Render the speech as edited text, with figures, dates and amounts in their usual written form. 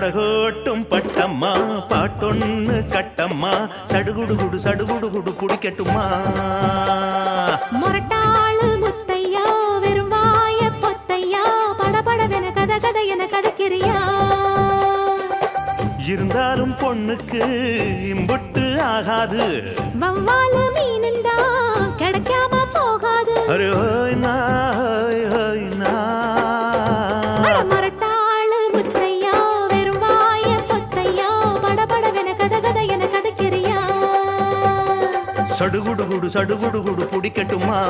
படகோட்டும் பட்டம்மா பாட்டொன்னு கட்டம்மா சடுகுடு சடுகுடு குடிக்கட்டுமா மொரட்டாளு முத்தையா வெறும்வாய பொத்தையா படபடவென கதை என கதைக்கிறியா இருந்தாலும் பொண்ணுக்கு இம்புட்டு ஆகாது வவ்வாலு மீனுந்தா கிடைக்காம போகாது அரே மொரட்டாளு முத்தையா வெறும்வாய பொத்தையா படபடவென கதை என கதைக்கிறியா சடுகுடு குடிக்கட்டுமா